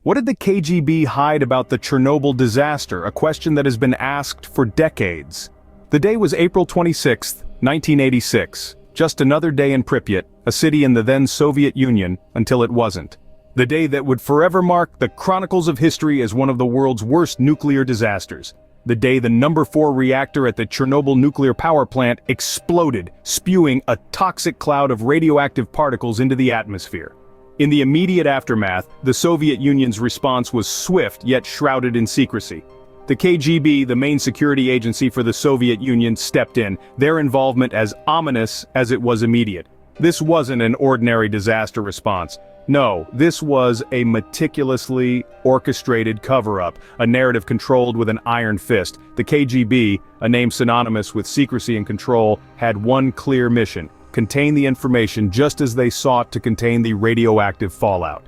What did the KGB hide about the Chernobyl disaster, a question that has been asked for decades? The day was April 26, 1986, just another day in Pripyat, a city in the then Soviet Union, until it wasn't. The day that would forever mark the chronicles of history as one of the world's worst nuclear disasters. The day the number 4 reactor at the Chernobyl nuclear power plant exploded, spewing a toxic cloud of radioactive particles into the atmosphere. In the immediate aftermath, the Soviet Union's response was swift yet shrouded in secrecy. The KGB, the main security agency for the Soviet Union, stepped in, their involvement as ominous as it was immediate. This wasn't an ordinary disaster response. No, this was a meticulously orchestrated cover-up, a narrative controlled with an iron fist. The KGB, a name synonymous with secrecy and control, had one clear mission: contain the information just as they sought to contain the radioactive fallout.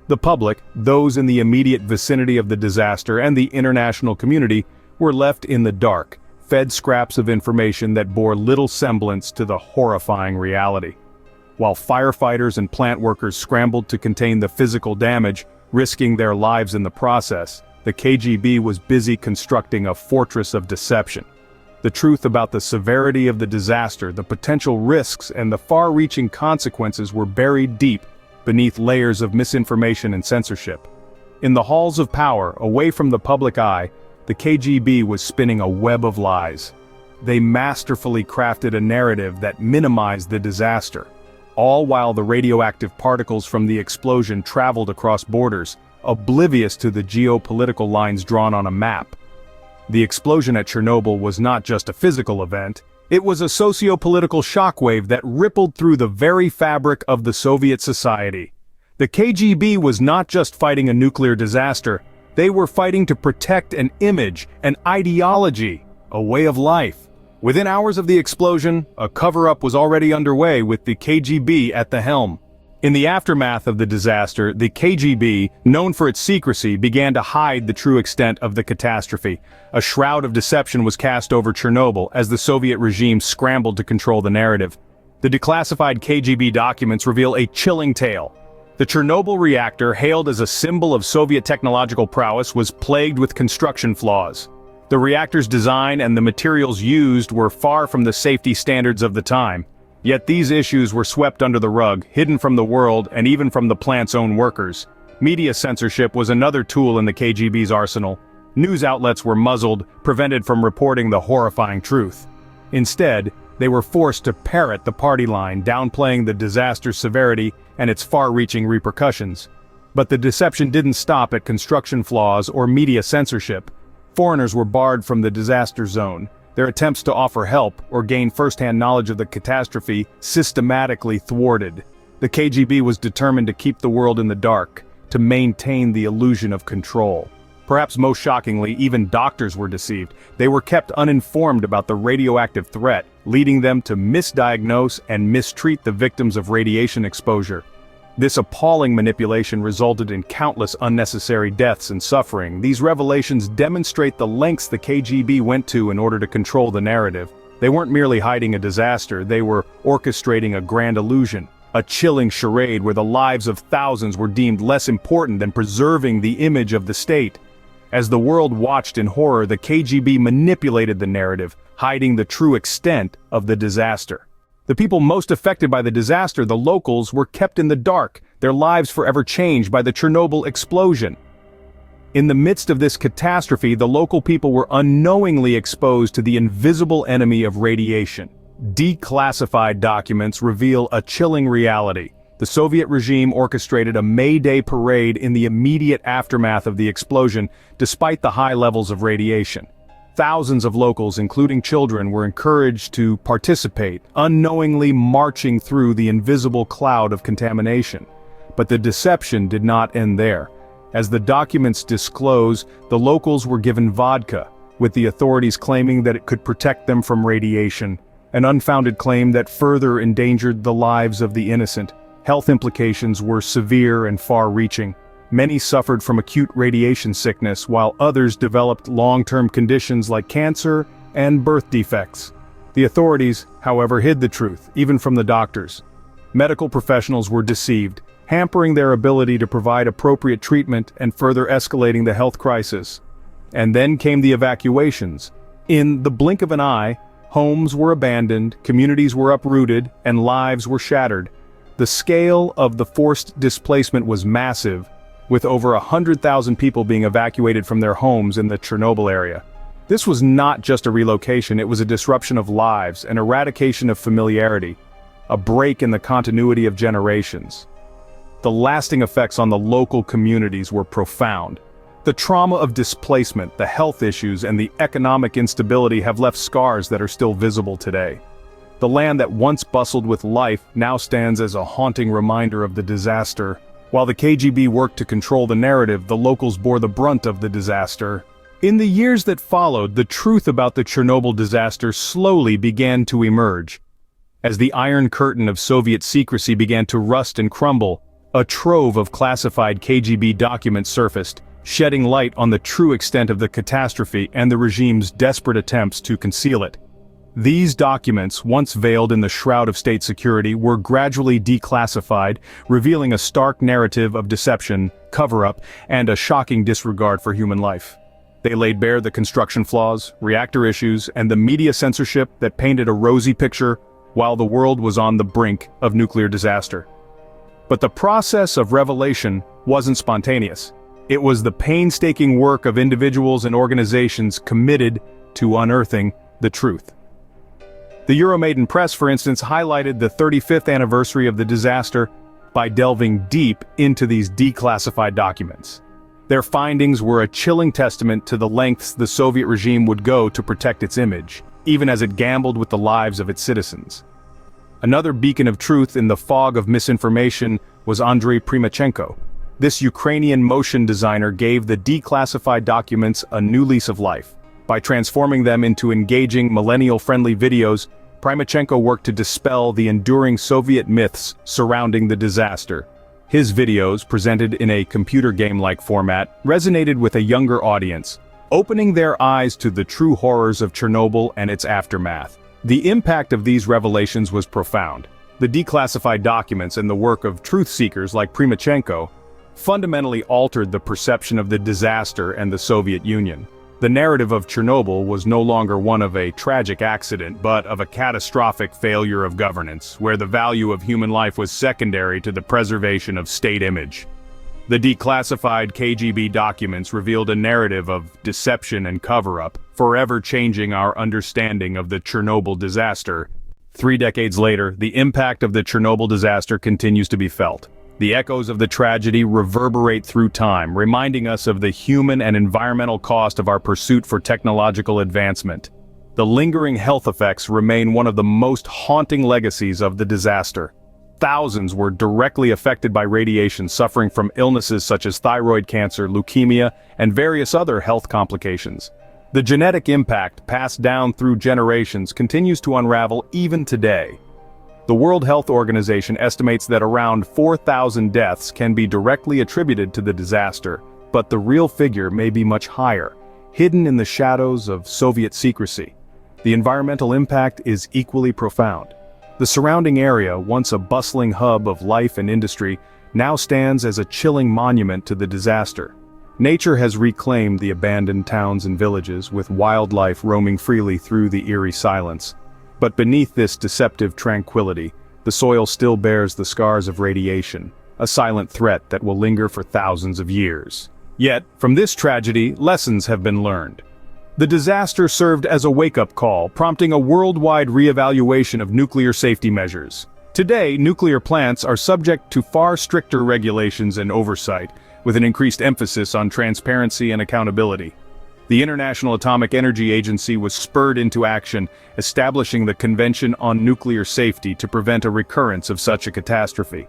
The public, those in the immediate vicinity of the disaster, and the international community were left in the dark, fed scraps of information that bore little semblance to the horrifying reality. While firefighters and plant workers scrambled to contain the physical damage, risking their lives in the process, the KGB was busy constructing a fortress of deception. The truth about the severity of the disaster, the potential risks, and the far-reaching consequences were buried deep beneath layers of misinformation and censorship. In the halls of power, away from the public eye, the KGB was spinning a web of lies. They masterfully crafted a narrative that minimized the disaster, all while the radioactive particles from the explosion traveled across borders, oblivious to the geopolitical lines drawn on a map. The explosion at Chernobyl was not just a physical event, it was a socio-political shockwave that rippled through the very fabric of the Soviet society. The KGB was not just fighting a nuclear disaster, they were fighting to protect an image, an ideology, a way of life. Within hours of the explosion, a cover-up was already underway with the KGB at the helm. In the aftermath of the disaster, the KGB, known for its secrecy, began to hide the true extent of the catastrophe. A shroud of deception was cast over Chernobyl as the Soviet regime scrambled to control the narrative. The declassified KGB documents reveal a chilling tale. The Chernobyl reactor, hailed as a symbol of Soviet technological prowess, was plagued with construction flaws. The reactor's design and the materials used were far from the safety standards of the time. Yet these issues were swept under the rug, hidden from the world and even from the plant's own workers. Media censorship was another tool in the KGB's arsenal. News outlets were muzzled, prevented from reporting the horrifying truth. Instead, they were forced to parrot the party line, downplaying the disaster's severity and its far-reaching repercussions. But the deception didn't stop at construction flaws or media censorship. Foreigners were barred from the disaster zone. Their attempts to offer help or gain first-hand knowledge of the catastrophe systematically thwarted. The KGB was determined to keep the world in the dark, to maintain the illusion of control. Perhaps most shockingly, even doctors were deceived. They were kept uninformed about the radioactive threat, leading them to misdiagnose and mistreat the victims of radiation exposure. This appalling manipulation resulted in countless unnecessary deaths and suffering. These revelations demonstrate the lengths the KGB went to in order to control the narrative. They weren't merely hiding a disaster, they were orchestrating a grand illusion, a chilling charade where the lives of thousands were deemed less important than preserving the image of the state. As the world watched in horror, the KGB manipulated the narrative, hiding the true extent of the disaster. The people most affected by the disaster, the locals, were kept in the dark, their lives forever changed by the Chernobyl explosion. In the midst of this catastrophe, the local people were unknowingly exposed to the invisible enemy of radiation. Declassified documents reveal a chilling reality. The Soviet regime orchestrated a May Day parade in the immediate aftermath of the explosion, despite the high levels of radiation. Thousands of locals, including children, were encouraged to participate, unknowingly marching through the invisible cloud of contamination. But the deception did not end there. As the documents disclose, the locals were given vodka, with the authorities claiming that it could protect them from radiation, an unfounded claim that further endangered the lives of the innocent. Health implications were severe and far-reaching. Many suffered from acute radiation sickness, while others developed long-term conditions like cancer and birth defects. The authorities, however, hid the truth, even from the doctors. Medical professionals were deceived. hampering their ability to provide appropriate treatment and further escalating the health crisis. And then came the evacuations. In the blink of an eye, homes were abandoned, communities were uprooted, and lives were shattered. The scale of the forced displacement was massive, with over 100,000 people being evacuated from their homes in the Chernobyl area. This was not just a relocation, it was a disruption of lives, an eradication of familiarity, a break in the continuity of generations. The lasting effects on the local communities were profound. The trauma of displacement, the health issues, and the economic instability have left scars that are still visible today. The land that once bustled with life now stands as a haunting reminder of the disaster. While the KGB worked to control the narrative, the locals bore the brunt of the disaster. In the years that followed, the truth about the Chernobyl disaster slowly began to emerge. As the Iron Curtain of Soviet secrecy began to rust and crumble, a trove of classified KGB documents surfaced, shedding light on the true extent of the catastrophe and the regime's desperate attempts to conceal it. These documents, once veiled in the shroud of state security, were gradually declassified, revealing a stark narrative of deception, cover-up, and a shocking disregard for human life. They laid bare the construction flaws, reactor issues, and the media censorship that painted a rosy picture while the world was on the brink of nuclear disaster. But the process of revelation wasn't spontaneous. It was the painstaking work of individuals and organizations committed to unearthing the truth. The Euromaidan Press, for instance, highlighted the 35th anniversary of the disaster by delving deep into these declassified documents. Their findings were a chilling testament to the lengths the Soviet regime would go to protect its image, even as it gambled with the lives of its citizens. Another beacon of truth in the fog of misinformation was Andrei Primachenko. This Ukrainian motion designer gave the declassified documents a new lease of life. By transforming them into engaging, millennial-friendly videos, Primachenko worked to dispel the enduring Soviet myths surrounding the disaster. His videos, presented in a computer game-like format, resonated with a younger audience, opening their eyes to the true horrors of Chernobyl and its aftermath. The impact of these revelations was profound. The declassified documents and the work of truth-seekers like Primachenko fundamentally altered the perception of the disaster and the Soviet Union. The narrative of Chernobyl was no longer one of a tragic accident, but of a catastrophic failure of governance, where the value of human life was secondary to the preservation of state image. The declassified KGB documents revealed a narrative of deception and cover-up, forever changing our understanding of the Chernobyl disaster. 3 decades later, the impact of the Chernobyl disaster continues to be felt. The echoes of the tragedy reverberate through time, reminding us of the human and environmental cost of our pursuit for technological advancement. The lingering health effects remain one of the most haunting legacies of the disaster. Thousands were directly affected by radiation, suffering from illnesses such as thyroid cancer, leukemia, and various other health complications. The genetic impact, passed down through generations, continues to unravel even today. The World Health Organization estimates that around 4,000 deaths can be directly attributed to the disaster, but the real figure may be much higher, hidden in the shadows of Soviet secrecy. The environmental impact is equally profound. The surrounding area, once a bustling hub of life and industry, now stands as a chilling monument to the disaster. Nature has reclaimed the abandoned towns and villages, with wildlife roaming freely through the eerie silence. But beneath this deceptive tranquility, the soil still bears the scars of radiation, a silent threat that will linger for thousands of years. Yet, from this tragedy, lessons have been learned. The disaster served as a wake-up call, prompting a worldwide re-evaluation of nuclear safety measures. Today, nuclear plants are subject to far stricter regulations and oversight, with an increased emphasis on transparency and accountability. The International Atomic Energy Agency was spurred into action, establishing the Convention on Nuclear Safety to prevent a recurrence of such a catastrophe.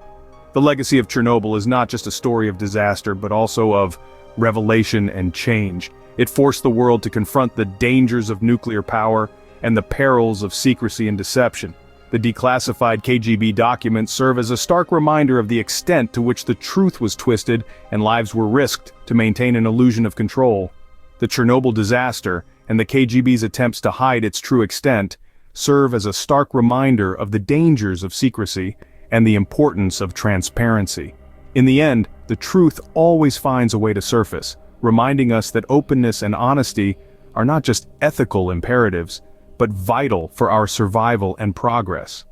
The legacy of Chernobyl is not just a story of disaster, but also of revelation and change. It forced the world to confront the dangers of nuclear power and the perils of secrecy and deception. The declassified KGB documents serve as a stark reminder of the extent to which the truth was twisted and lives were risked to maintain an illusion of control. The Chernobyl disaster, and the KGB's attempts to hide its true extent, serve as a stark reminder of the dangers of secrecy and the importance of transparency. In the end, the truth always finds a way to surface, reminding us that openness and honesty are not just ethical imperatives, but vital for our survival and progress.